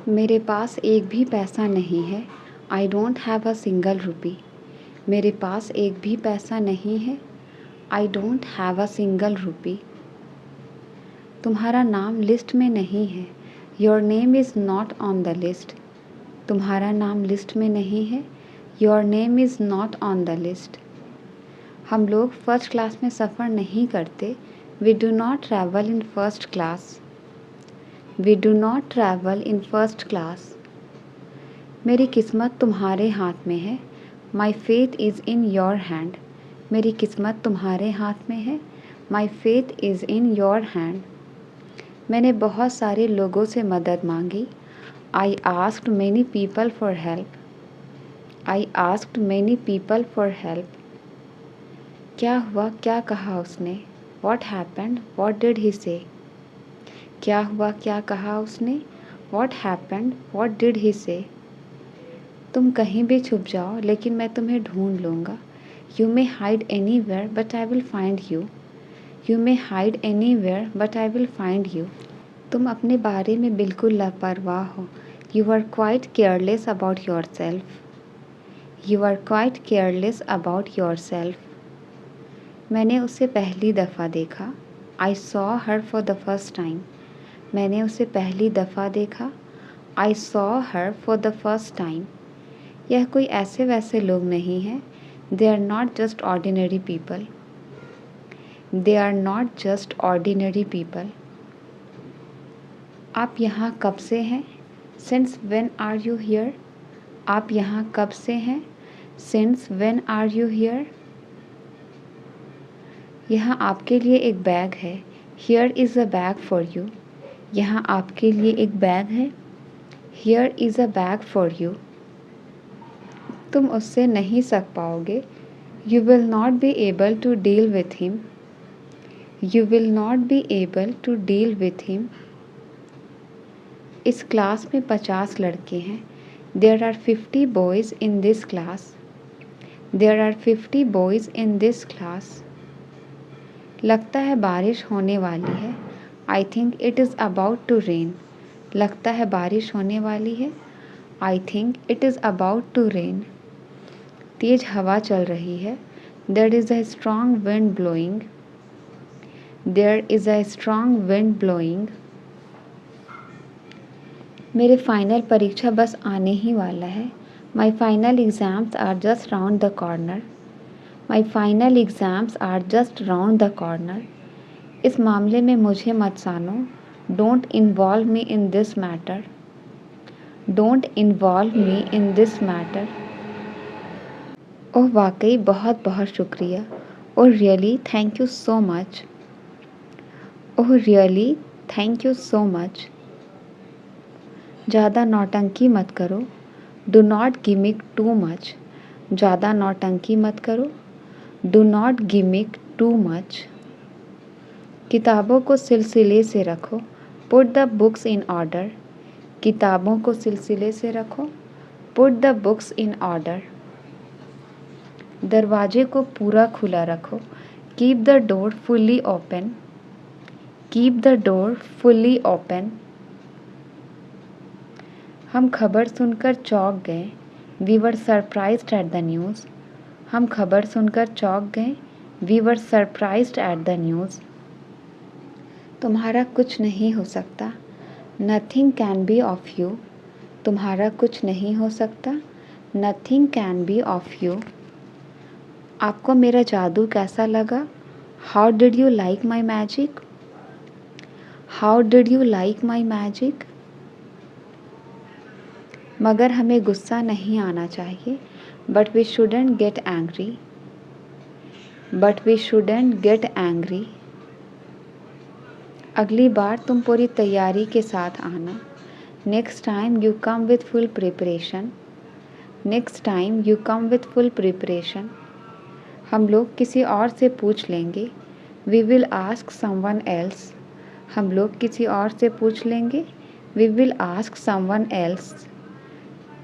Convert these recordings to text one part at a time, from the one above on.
मेरे पास एक भी पैसा नहीं है। I don't have a single rupee. मेरे पास एक भी पैसा नहीं है। I don't have a single rupee. तुम्हारा नाम लिस्ट में नहीं है। Your name is not on the list. तुम्हारा नाम लिस्ट में नहीं है। Your name is not on the list. हम लोग फर्स्ट क्लास में सफ़र नहीं करते। We do not travel in first class. We do not travel in first class. मेरी किस्मत तुम्हारे हाथ में है। My faith is in your hand. मेरी किस्मत तुम्हारे हाथ में है। My faith is in your hand. मैंने बहुत सारे लोगों से मदद मांगी। I asked many people for help. I asked many people for help. क्या हुआ, क्या कहा उसने? What happened, what did he से? क्या हुआ, क्या कहा उसने? What happened, what did he से? तुम कहीं भी छुप जाओ लेकिन मैं तुम्हें ढूंढ लूँगा। You may hide anywhere but I will find you. You may hide anywhere but I will find you. तुम अपने बारे में बिल्कुल लापरवाह हो। You are quite careless about yourself. You are quite careless about yourself. मैंने उसे पहली दफ़ा देखा। I saw her for the first time. मैंने उसे पहली दफ़ा देखा। I saw her for the first time. यह कोई ऐसे वैसे लोग नहीं हैं। They are not just ordinary people. They are not just ordinary people. आप यहाँ कब से हैं? Since when are you here? आप यहाँ कब से हैं? Since when are you here? यहाँ आपके लिए एक बैग है। Here is a bag for you. यहाँ आपके लिए एक बैग है। Here is a bag for you. तुम उससे नहीं सक पाओगे। You will not be able to deal with him. You will not be able to deal with him. इस क्लास में 50 लड़के हैं। There are 50 boys in this class. There are 50 boys in this class. लगता है बारिश होने वाली है। I think it is about to rain. लगता है बारिश होने वाली है। I think it is about to rain. तेज़ हवा चल रही है। There is a strong wind blowing. There is a strong wind blowing. मेरे फाइनल परीक्षा बस आने ही वाला है। My final exams are just round the corner. My final exams are just round the corner. इस मामले में मुझे मत सानो। Don't involve me in this matter. Don't involve me in this matter. Oh वाकई बहुत बहुत शुक्रिया। Oh really thank you so much. Oh really thank you so much. ज़्यादा नौटंकी मत करो। Do not gimmick too much. ज़्यादा नौटंकी मत करो। Do not gimmick too much. किताबों को सिलसिले से रखो। Put the books in order. किताबों को सिलसिले से रखो। Put the books in order. दरवाजे को पूरा खुला रखो। Keep the door fully open. Keep the door fully open. हम खबर सुनकर चौंक गए। We were surprised at the news. हम खबर सुनकर चौंक गए। We were surprised at the news. तुम्हारा कुछ नहीं हो सकता। Nothing can be of you. तुम्हारा कुछ नहीं हो सकता। Nothing can be of you. आपको मेरा जादू कैसा लगा? How did you like my magic? How did you like my magic? मगर हमें गुस्सा नहीं आना चाहिए। But we shouldn't get angry. But we shouldn't get angry. अगली बार तुम पूरी तैयारी के साथ आना। Next time you come with full preparation. Next time you come with full preparation. हम लोग किसी और से पूछ लेंगे। We will ask someone else. हम लोग किसी और से पूछ लेंगे। We will ask someone else.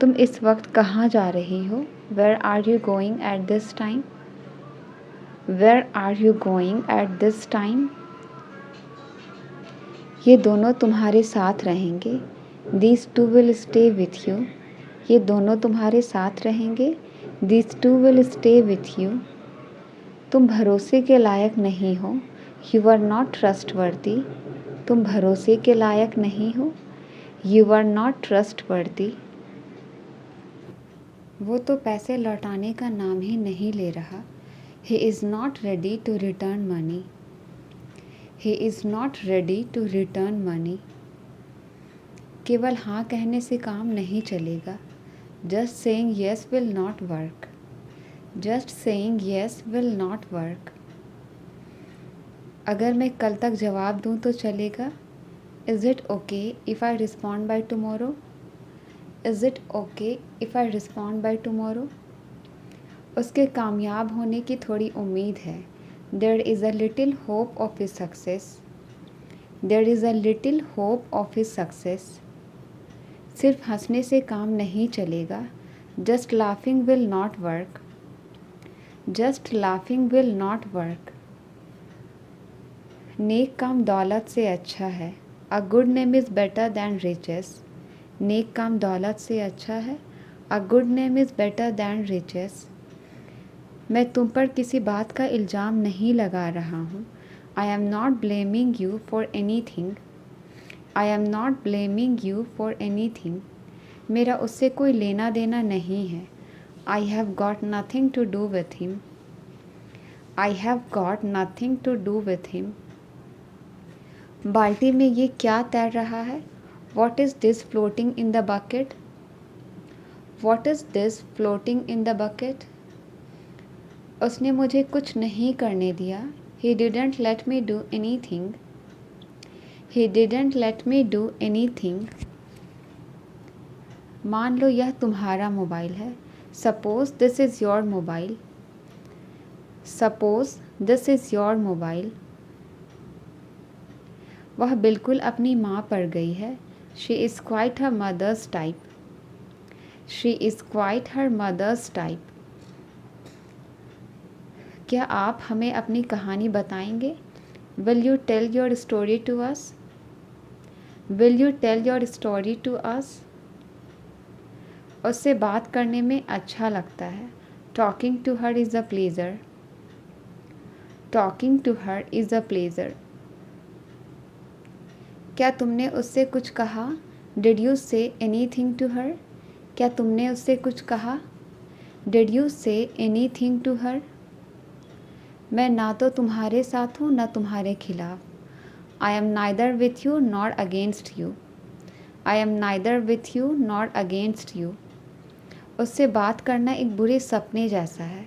तुम इस वक्त कहाँ जा रही हो? Where are you going at this time? Where are you going at this time? ये दोनों तुम्हारे साथ रहेंगे। These two will stay with you. ये दोनों तुम्हारे साथ रहेंगे. These two will stay with you. तुम भरोसे के लायक नहीं हो. You are not trustworthy. तुम भरोसे के लायक नहीं हो. You are not trustworthy. वो तो पैसे लौटाने का नाम ही नहीं ले रहा. He is not ready to return money. He is not ready to return money. केवल हाँ कहने से काम नहीं चलेगा. Just saying yes will not work. Just saying yes will not work. अगर मैं कल तक जवाब दूँ तो चलेगा. Is it okay if I respond by tomorrow? Is it okay if I respond by tomorrow? उसके कामयाब होने की थोड़ी उम्मीद है. There is a little hope of his success. There is a little hope of his success. सिर्फ हंसने से काम नहीं चलेगा. Just laughing will not work. Just laughing will not work. नेक काम दौलत से अच्छा है. A good name is better than riches. नेक काम दौलत से अच्छा है. A good name is better than riches. मैं तुम पर किसी बात का इल्ज़ाम नहीं लगा रहा हूँ. I am not blaming you for anything. I am not blaming you for anything. मेरा उससे कोई लेना देना नहीं है. I have got nothing to do with him. I have got nothing to do with him. बाल्टी में ये क्या तैर रहा है? What is this floating in the bucket? What is this floating in the bucket? उसने मुझे कुछ नहीं करने दिया. He didn't let me do anything. He didn't let me do anything. मान लो यह तुम्हारा मोबाइल है. Suppose this is your mobile. Suppose this is your mobile. वह बिल्कुल अपनी माँ पर गई है. She is quite her mother's type. She is quite her mother's type. क्या आप हमें अपनी कहानी बताएंगे? Will you tell your story to us? Will you tell your story to us? उससे बात करने में अच्छा लगता है. Talking to her is a pleasure. Talking to her is a pleasure. क्या तुमने उससे कुछ कहा? Did you say anything to her? क्या तुमने उससे कुछ कहा? Did you say anything to her? मैं ना तो तुम्हारे साथ हूँ ना तुम्हारे खिलाफ. I am neither with you nor against you. I am neither with you nor against you. उससे बात करना एक बुरे सपने जैसा है.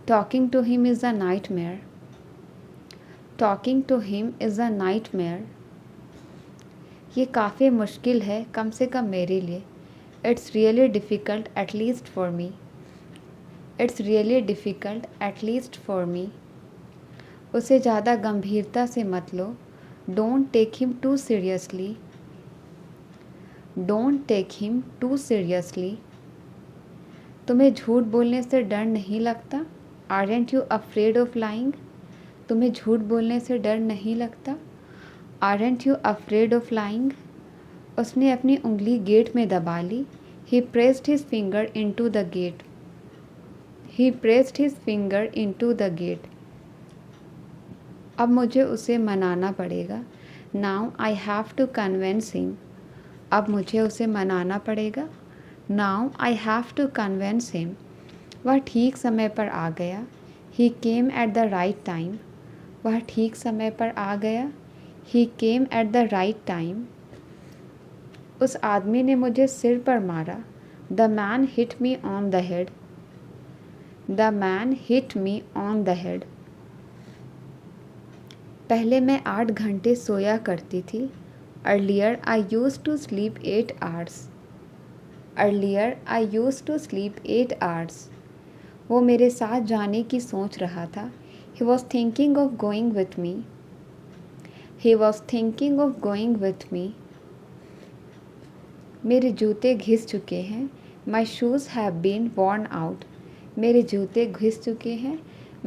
Talking to him is a nightmare. Talking to him is a nightmare. ये काफ़ी मुश्किल है कम से कम मेरे लिए. It's really difficult at least for me. It's really difficult at least for me. उसे ज़्यादा गंभीरता से मत लो. Don't take him too seriously. Don't take him too seriously. तुम्हें झूठ बोलने से डर नहीं लगता? Aren't you afraid of lying? तुम्हें झूठ बोलने से डर नहीं लगता? Aren't you afraid of lying? उसने अपनी उंगली गेट में दबा ली. He pressed his finger into the gate. He pressed his finger into the gate. अब मुझे उसे मनाना पड़ेगा. Now I have to convince him. अब मुझे उसे मनाना पड़ेगा. Now I have to convince him. वह ठीक समय पर आ गया. He came at the right time. वह ठीक समय पर आ गया. He came at the right time. उस आदमी ने मुझे सिर पर मारा. The man hit me on the head. The man hit me on the head. पहले मैं 8 घंटे सोया करती थी. Earlier I used to sleep 8 hours. Earlier I used to sleep 8 hours. वो मेरे साथ जाने की सोच रहा था. He was thinking of going with me. He was thinking of going with me. मेरे जूते घिस चुके हैं. My shoes have been worn out. मेरे जूते घिस चुके हैं.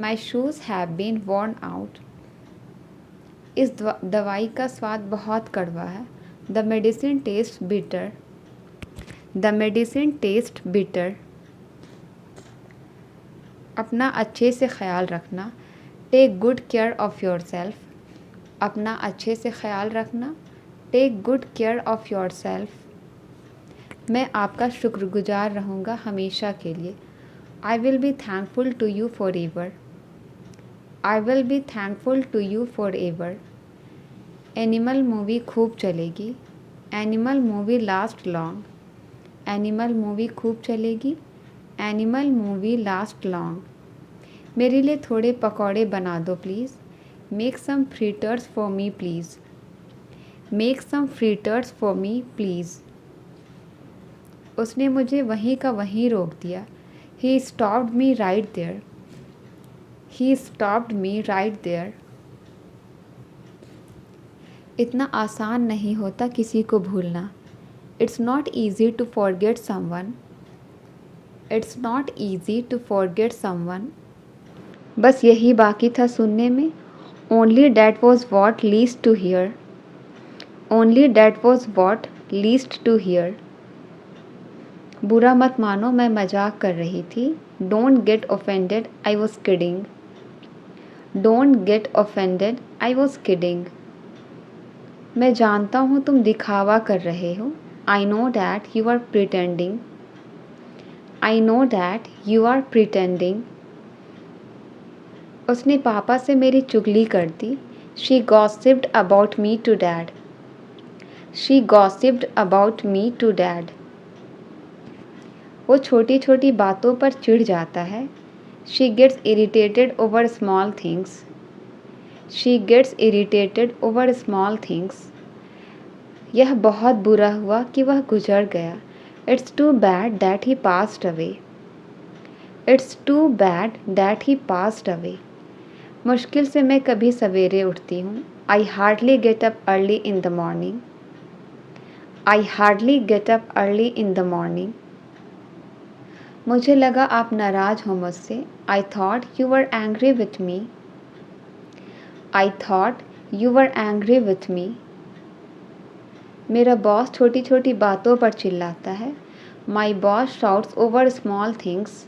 My shoes have been worn out. इस दवाई का स्वाद बहुत कड़वा है. The medicine taste bitter. The medicine taste bitter. अपना अच्छे से ख्याल रखना। Take good care of yourself. अपना अच्छे से ख्याल रखना। Take good care of yourself. मैं आपका शुक्रगुजार रहूँगा हमेशा के लिए। I will be thankful to you forever. I will be thankful to you forever. Animal movie खूब चलेगी। Animal movie last long. Animal movie खूब चलेगी। Animal movie last long. मेरे लिए थोड़े पकौड़े बना दो please. Make some fritters for me please. Make some fritters for me please. उसने मुझे वहीं का वहीं रोक दिया। He stopped me right there. He stopped me right there. इतना आसान नहीं होता किसी को भूलना। It's not easy to forget someone. It's not easy to forget someone. बस यही बाकी था सुनने में। Only that was what least to here. Only that was what least to hear. बुरा मत मानो, मैं मजाक कर रही थी। Don't get offended, I was kidding. Don't get offended, I was kidding. मैं जानता हूँ तुम दिखावा कर रहे हो। I know that you are pretending. I know that you are pretending. उसने पापा से मेरी चुगली कर दी। She gossiped about me to dad. She gossiped about me to dad. वो छोटी छोटी बातों पर चिढ़ जाता है। She gets irritated over small things. She gets irritated over small things. यह बहुत बुरा हुआ कि वह गुजर गया। It's too bad that he passed away. It's too bad that he passed away. मुश्किल से मैं कभी सवेरे उठती हूँ। I hardly get up early in the morning. I hardly get up early in the morning. मुझे लगा आप नाराज़ हो मुझसे। I thought you were angry with me. I thought you were angry with me. मेरा बॉस छोटी छोटी बातों पर चिल्लाता है। My boss shouts over small things.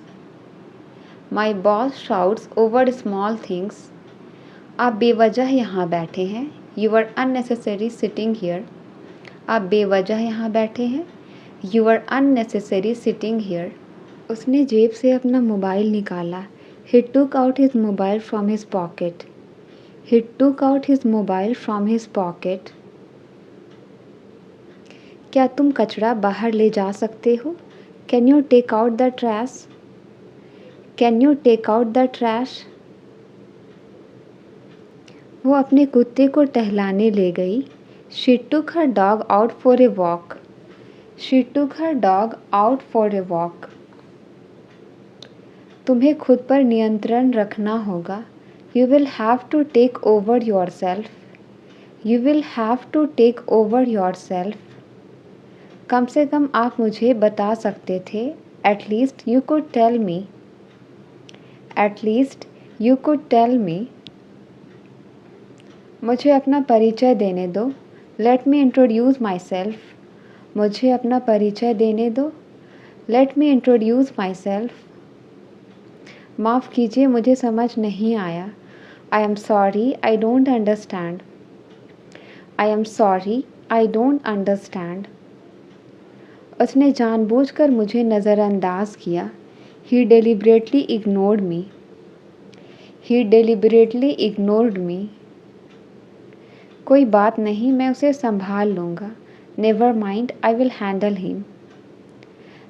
My boss shouts over small things. आप बेवजह यहाँ बैठे हैं। You are unnecessary sitting here. आप बेवजह यहाँ बैठे हैं। You are unnecessary sitting here. उसने जेब से अपना मोबाइल निकाला। He took out his mobile from his pocket. He took out his mobile from his pocket. क्या तुम कचरा बाहर ले जा सकते हो? Can you take out the trash? Can you take out the trash? वो अपने कुत्ते को टहलाने ले गई। She took her dog out for a walk. She took her dog out for a walk. तुम्हें खुद पर नियंत्रण रखना होगा। You will have to take over yourself. You will have to take over yourself. कम से कम आप मुझे बता सकते थे। At least you could tell me. At least you could tell me. मुझे अपना परिचय देने दो। Let me introduce myself. मुझे अपना परिचय देने दो। Let me introduce myself. माफ़ कीजिए, मुझे समझ नहीं आया। I am sorry, I don't understand. I am sorry, I don't understand. उसने जानबूझकर मुझे नज़रअंदाज किया। He deliberately ignored me. He deliberately ignored मी। कोई बात नहीं, मैं उसे संभाल लूँगा। Never mind, I will handle him.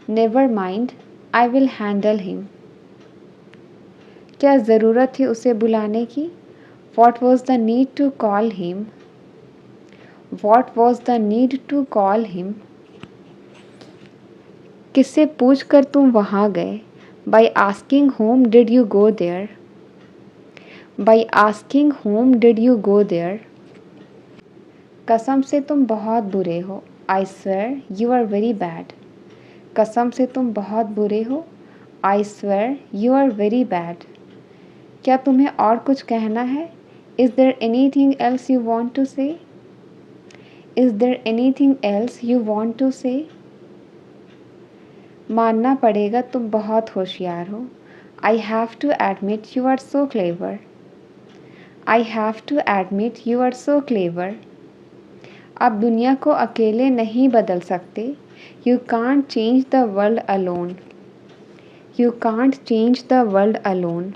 Never mind, I will handle him. क्या ज़रूरत थी उसे बुलाने की? What was the need to call him? What was the need to call him? किससे पूछ कर तुम वहाँ गए? By asking whom did you go there? By asking whom did you go there? कसम से तुम बहुत बुरे हो। I swear you are very bad. कसम से तुम बहुत बुरे हो। I swear you are very bad. क्या तुम्हें और कुछ कहना है? Is there anything else you want to say? Is there anything else you want to say? मानना पड़ेगा तुम बहुत होशियार हो. I have to admit you are so clever. I have to admit you are so clever. आप दुनिया को अकेले नहीं बदल सकते. You can't change the world alone. You can't change the world alone.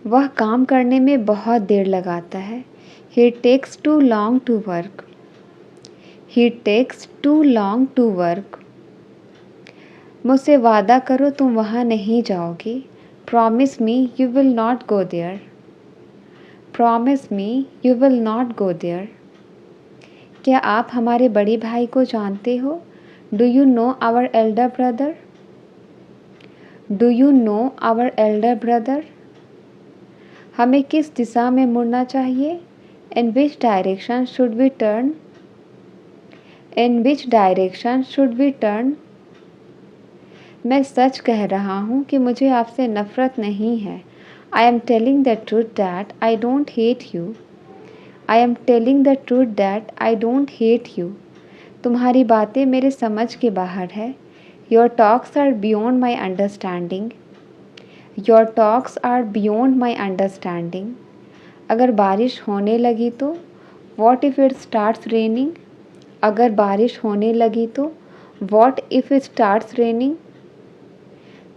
वह काम करने में बहुत देर लगाता है. He takes too long to work. He takes too long to work. मुझसे वादा करो तुम वहाँ नहीं जाओगे. Promise me you will not go there. Promise me you will not go there. क्या आप हमारे बड़े भाई को जानते हो? Do you know our elder brother? Do you know our elder brother? हमें किस दिशा में मुड़ना चाहिए? In which direction should we turn? In which direction should we turn? मैं सच कह रहा हूँ कि मुझे आपसे नफ़रत नहीं है. I am telling the truth that I don't hate you. I am telling the truth that I don't hate you. तुम्हारी बातें मेरे समझ के बाहर है. Your talks are beyond my understanding. Your talks are beyond my understanding. अगर बारिश होने लगी तो? What if it starts raining? अगर बारिश होने लगी तो? What if it starts raining?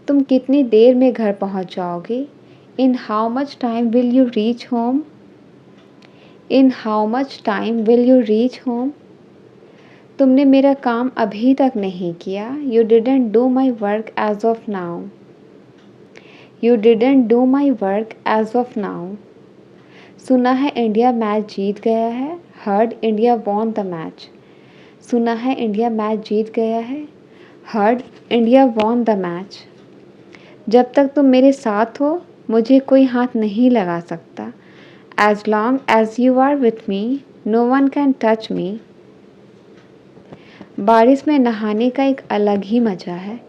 तुम कितनी देर में घर पहुंच जाओगे? In how much time will you reach home? In how much time will you reach home? तुमने मेरा काम अभी तक नहीं किया. You didn't do my work as of now. You didn't do my work as of now. सुना है India match जीत गया है. Heard India won the match. सुना है इंडिया मैच जीत गया है. Heard India won the match. जब तक तुम मेरे साथ हो मुझे कोई हाथ नहीं लगा सकता. As long as you are with me, no one can touch me. बारिश में नहाने का एक अलग ही मज़ा है.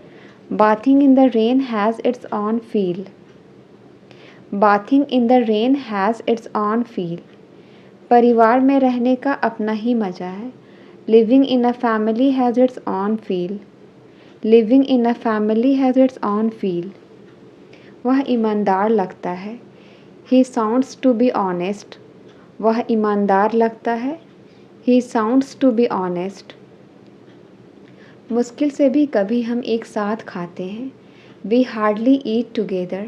Bathing in the rain has its own feel. Bathing in the rain has its own feel. परिवार में रहने का अपना ही मज़ा है. Living in a family has its own feel. Living in a family has its own feel. वह ईमानदार लगता है. He sounds to be honest. वह ईमानदार लगता है. He sounds to be honest. मुश्किल से भी कभी हम एक साथ खाते हैं. We hardly eat together.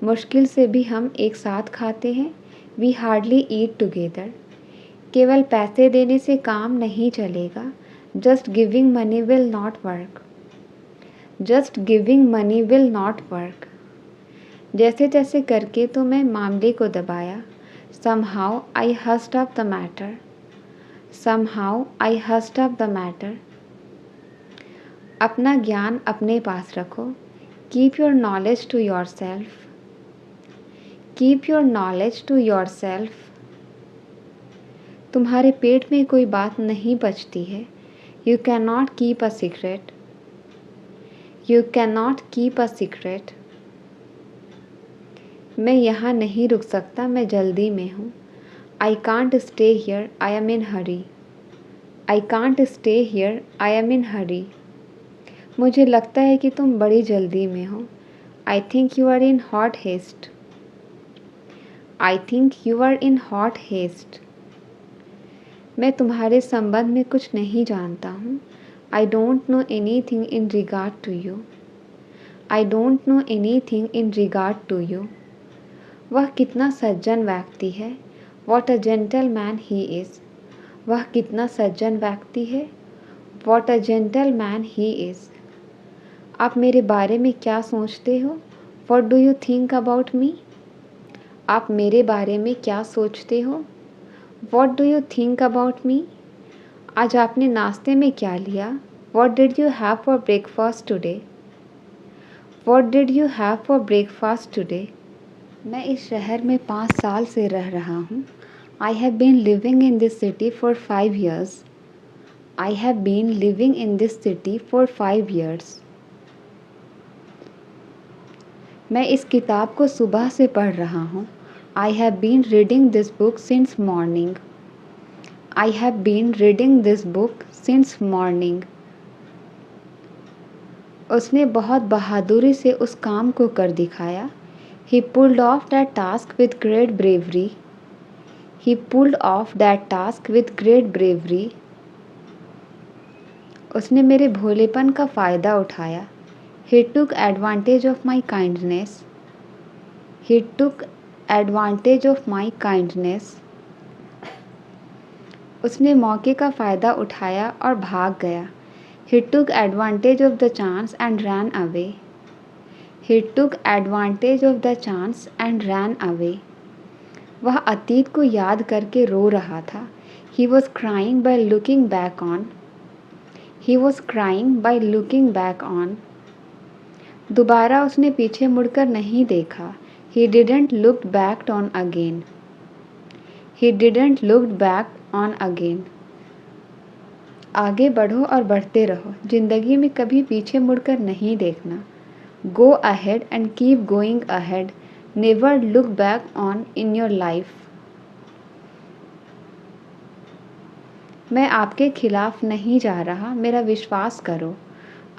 मुश्किल से भी हम एक साथ खाते हैं. We hardly eat together. केवल पैसे देने से काम नहीं चलेगा. Just giving money will not work. Just giving money will not work. जैसे तैसे करके तो मैं मामले को दबाया. Somehow I hushed up the matter. Somehow I hushed up the matter. अपना ज्ञान अपने पास रखो. Keep your knowledge to yourself. Keep your knowledge to yourself. तुम्हारे पेट में कोई बात नहीं बचती है. You cannot keep a secret. You cannot keep a secret. मैं यहाँ नहीं रुक सकता. मैं जल्दी में हूँ. I can't stay here. I am in hurry. I can't stay here. I am in hurry. मुझे लगता है कि तुम बड़ी जल्दी में हो. I think you are in hot haste. I think you are in hot haste. मैं तुम्हारे संबंध में कुछ नहीं जानता हूँ. I don't know anything in regard to you. I don't know anything in regard to you. वह कितना सज्जन व्यक्ति है. What a gentleman he is. वह कितना सज्जन व्यक्ति है. What a gentleman he is. आप मेरे बारे में क्या सोचते हो? What do you think about me? आप मेरे बारे में क्या सोचते हो? What do you think about me? आज आपने नाश्ते में क्या लिया? What did you have for breakfast today? What did you have for breakfast today? मैं इस शहर में 5 साल से रह रहा हूँ. I have been living in this city for 5 years. I have been living in this city for 5 years. मैं इस किताब को सुबह से पढ़ रहा हूँ. I have been reading this book since morning. I have been reading this book since morning. उसने बहुत बहादुरी से उस काम को कर दिखाया. He pulled off that task with great bravery. He pulled off that task with great bravery. उसने मेरे भोलेपन का फ़ायदा उठाया. He took advantage of my kindness. He took advantage of my kindness. उसने मौके का फ़ायदा उठाया और भाग गया. He took advantage of the chance and ran away. He took advantage of the chance and ran away. वह अतीत को याद करके रो रहा था. He was crying by looking back on. He was crying by looking back on. दोबारा उसने पीछे मुड़कर नहीं देखा. He didn't look back on again. He didn't look back on again. आगे बढ़ो और बढ़ते रहो. ज़िंदगी में कभी पीछे मुड़कर नहीं देखना. Go ahead and keep going ahead. Never look back on in your life. मैं आपके खिलाफ नहीं जा रहा, मेरा विश्वास करो.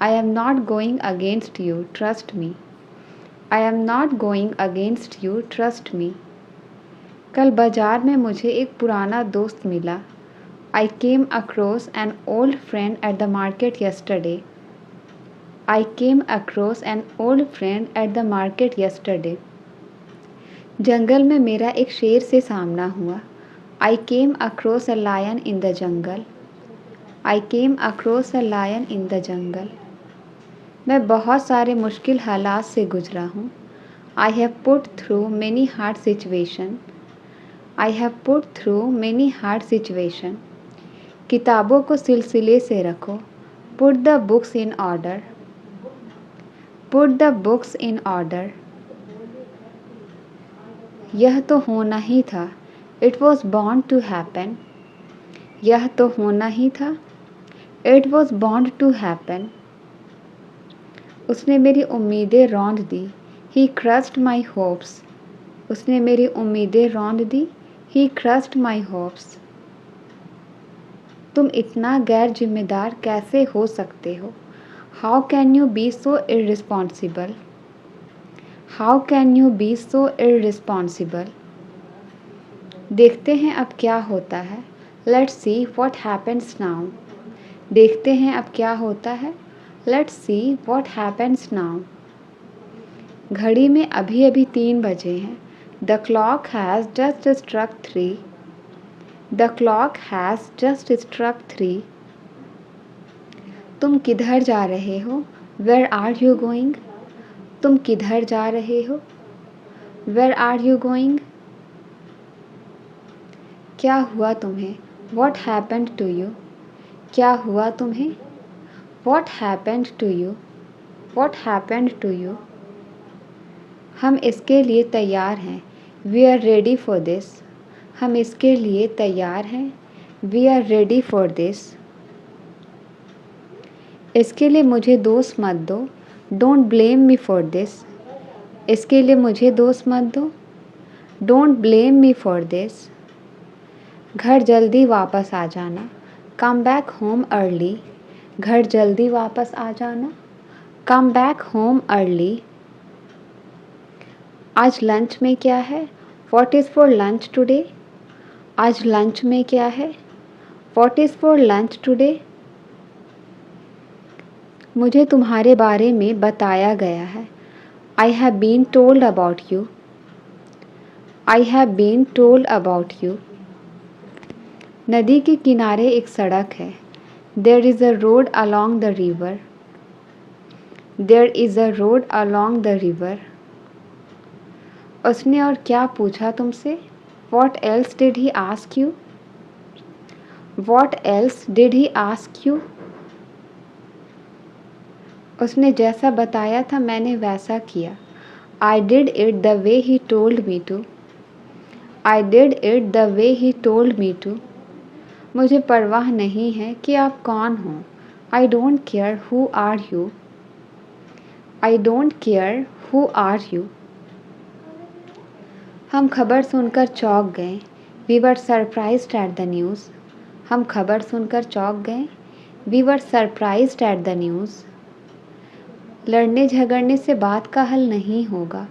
I am not going against you, trust me. I am not going against you, trust me. कल बाज़ार में मुझे एक पुराना दोस्त मिला. I came across an old friend at the market yesterday. I came across an old friend at the market yesterday. जंगल में मेरा एक शेर से सामना हुआ. I came across a lion in the jungle. I came across a lion in the jungle. मैं बहुत सारे मुश्किल हालात से गुजरा हूँ. I have put through many hard situations. I have put through many hard situations. किताबों को सिलसिले से रखो. Put the books in order. Put the books in order. यह तो होना ही था. It was bound to happen. यह तो होना ही था. It was bound to happen. उसने मेरी उम्मीदें रौंद दी. He crushed my hopes. उसने मेरी उम्मीदें रौंद दी. He crushed my hopes. तुम इतना गैर जिम्मेदार कैसे हो सकते हो? How can you be so irresponsible? How can you be so irresponsible? देखते हैं अब क्या होता है. Let's see what happens now. देखते हैं अब क्या होता है. Let's see what happens now. घड़ी में अभी अभी 3 बजे हैं. The clock has just struck 3. The clock has just struck 3. तुम किधर जा रहे हो? Where are you going? तुम किधर जा रहे हो? Where are you going? क्या हुआ तुम्हें? What happened to you? क्या हुआ तुम्हें? What happened to you? What happened to you? हम इसके लिए तैयार हैं. We are ready for this. हम इसके लिए तैयार हैं. We are ready for this. इसके लिए मुझे दोष मत दो. Don't blame me for this. इसके लिए मुझे दोष मत दो. Don't blame me for this. घर जल्दी वापस आ जाना. Come back home early. घर जल्दी वापस आ जाना. Come back home early. आज लंच में क्या है? What is for lunch today? आज लंच में क्या है? What is for lunch today? मुझे तुम्हारे बारे में बताया गया है. I have been told about you. I have been told about you. नदी के किनारे एक सड़क है. There is a road along the river. There is a road along the river. उसने और क्या पूछा तुमसे? What else did he ask you? What else did he ask you? उसने जैसा बताया था मैंने वैसा किया. I did it the way he told me to. I did it the way he told me to. मुझे परवाह नहीं है कि आप कौन हो. I don't care who are you. I don't care who are you. हम खबर सुनकर चौंक गए. We were surprised at the news. हम खबर सुनकर चौंक गए। We were surprised at the news. लड़ने झगड़ने से बात का हल नहीं होगा।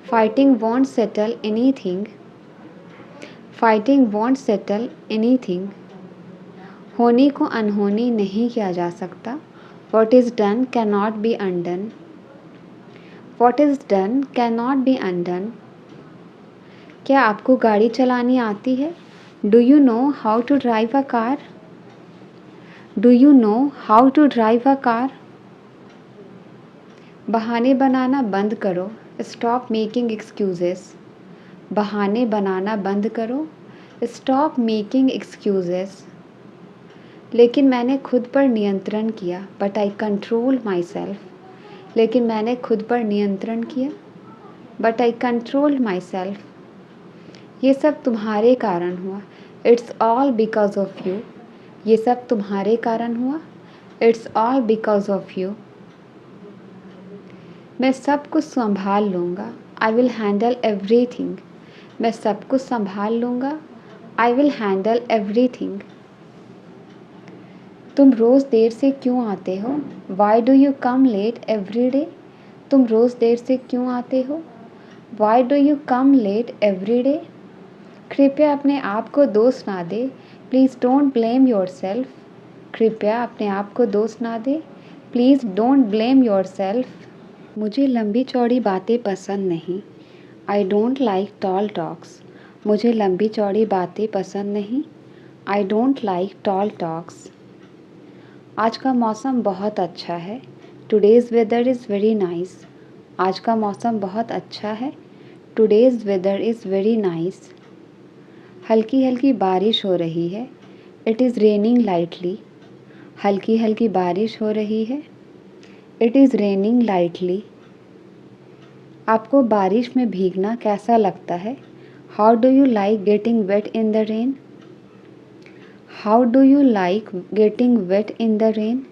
Fighting won't settle anything. Fighting won't settle anything. होनी को अनहोनी नहीं किया जा सकता। What is done can not be undone. What is done can not be undone. क्या आपको गाड़ी चलानी आती है? Do you know how to drive a car? Do you know how to drive a car? बहाने बनाना बंद करो। Stop making excuses. बहाने बनाना बंद करो। Stop making excuses. लेकिन मैंने खुद पर नियंत्रण किया। But I control my self. लेकिन मैंने खुद पर नियंत्रण किया। But I control my self. ये सब तुम्हारे कारण हुआ। It's all because of you. ये सब तुम्हारे कारण हुआ। It's all because of you. मैं सब कुछ संभाल लूँगा। आई विल हैंडल एवरीथिंग। मैं सब कुछ संभाल लूँगा। आई विल हैंडल एवरीथिंग। तुम रोज़ देर से क्यों आते हो? Why do you come late every day? तुम रोज़ देर से क्यों आते हो? Why do you come late every day? कृपया अपने आप को दोष ना दे। Please don't blame yourself. कृपया अपने आप को दोष ना दे। Please don't blame yourself. मुझे लंबी चौड़ी बातें पसंद नहीं। I don't like tall talks. मुझे लंबी चौड़ी बातें पसंद नहीं। I don't like tall talks. आज का मौसम बहुत अच्छा है। Today's weather is very nice. आज का मौसम बहुत अच्छा है। Today's weather is very nice. हल्की हल्की बारिश हो रही है। It is raining lightly. हल्की हल्की बारिश हो रही है। It is raining lightly. आपको बारिश में भीगना कैसा लगता है? How do you like getting wet in the rain? How do you like getting wet in the rain?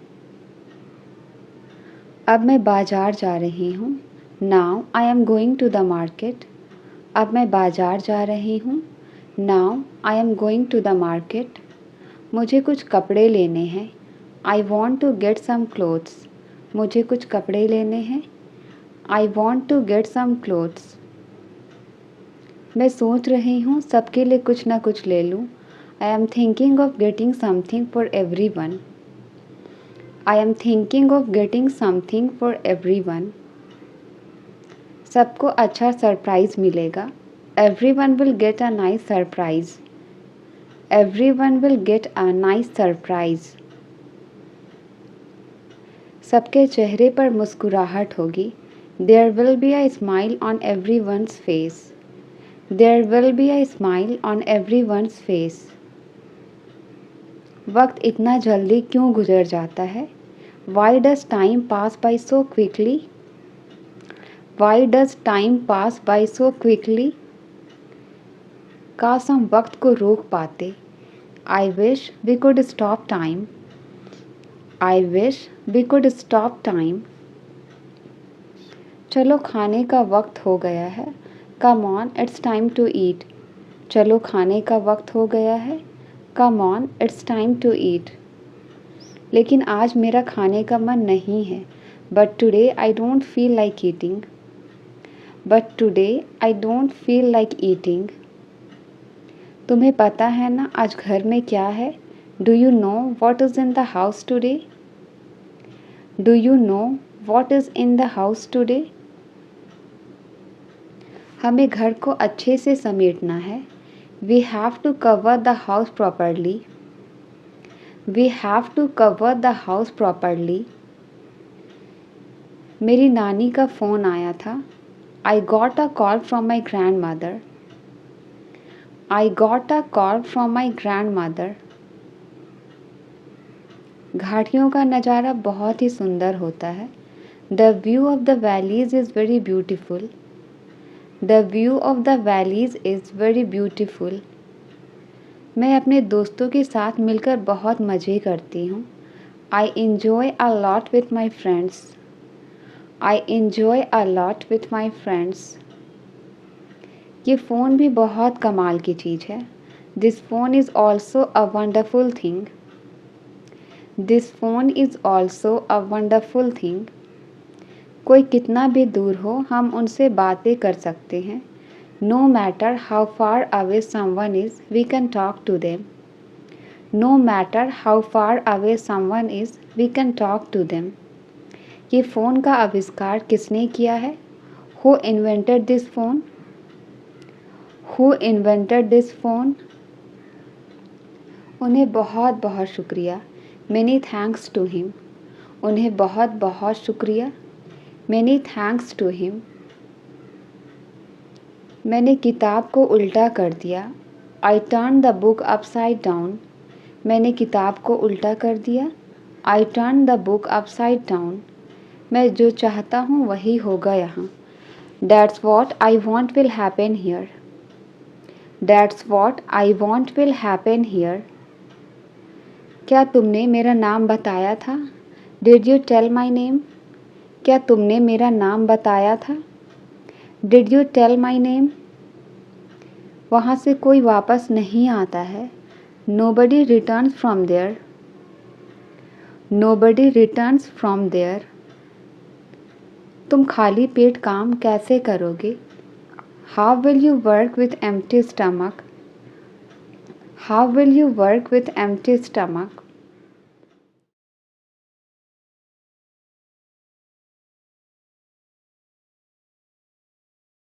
अब मैं बाज़ार जा रही हूँ। Now I am going to the market. अब मैं बाज़ार जा रही हूँ। Now I am going to the market. मुझे कुछ कपड़े लेने हैं। I want to get some clothes. मुझे कुछ कपड़े लेने हैं। I want to get some clothes. मैं सोच रही हूँ सबके लिए कुछ ना कुछ ले लूँ। I am thinking of getting something for everyone. I am thinking of getting something for everyone. सबको अच्छा सरप्राइज़ मिलेगा। Everyone will get a nice surprise. Everyone will get a nice surprise. सबके चेहरे पर मुस्कुराहट होगी। There will be a smile on everyone's face. There will be a smile on everyone's face. वक्त इतना जल्दी क्यों गुजर जाता है? Y does time pass by so quickly? Why does time pass by so quickly? काश हम वक्त को रोक पाते। I wish we could stop time. I wish we could stop time. चलो खाने का वक्त हो गया है। Come on it's time to eat. चलो खाने का वक्त हो गया है। Come on it's time to eat. लेकिन आज मेरा खाने का मन नहीं है। But today I don't feel like eating. But today I don't feel like eating. तुम्हें पता है ना आज घर में क्या है? Do you know what is in the house today? Do you know what is in the house today? हमें घर को अच्छे से समेटना है। We have to cover the house properly. We have to cover the house properly. मेरी नानी का फ़ोन आया था। I got a call from my grand mother. I got a call from my grand mother. घाटियों का नज़ारा बहुत ही सुंदर होता है। The view of the valleys is very beautiful. The view of the valleys is very beautiful. मैं अपने दोस्तों के साथ मिलकर बहुत मज़े करती हूँ। I enjoy a lot with my friends. I enjoy a lot with my friends. ये फ़ोन भी बहुत कमाल की चीज़ है। This phone is also a wonderful thing. This phone is also a wonderful thing. कोई कितना भी दूर हो हम उनसे बातें कर सकते हैं. No matter how far away someone is, we can talk to them. No matter how far away someone is, we can talk to them. ये फ़ोन का आविष्कार किसने किया है? Who invented this phone? Who invented this phone? उन्हें बहुत बहुत शुक्रिया. Many thanks to him. उन्हें बहुत बहुत शुक्रिया. Many thanks to him. मैंने किताब को उल्टा कर दिया. I turned the book upside down. मैंने किताब को उल्टा कर दिया. I turned the book upside down. मैं जो चाहता हूँ वही होगा यहाँ. That's what I want will happen here. That's what I want will happen here. क्या तुमने मेरा नाम बताया था? Did you tell my name? क्या तुमने मेरा नाम बताया था? Did you tell my name? वहाँ से कोई वापस नहीं आता है. Nobody returns from there. Nobody returns from there. तुम खाली पेट काम कैसे करोगे? How will you work with empty stomach? How will you work with empty stomach?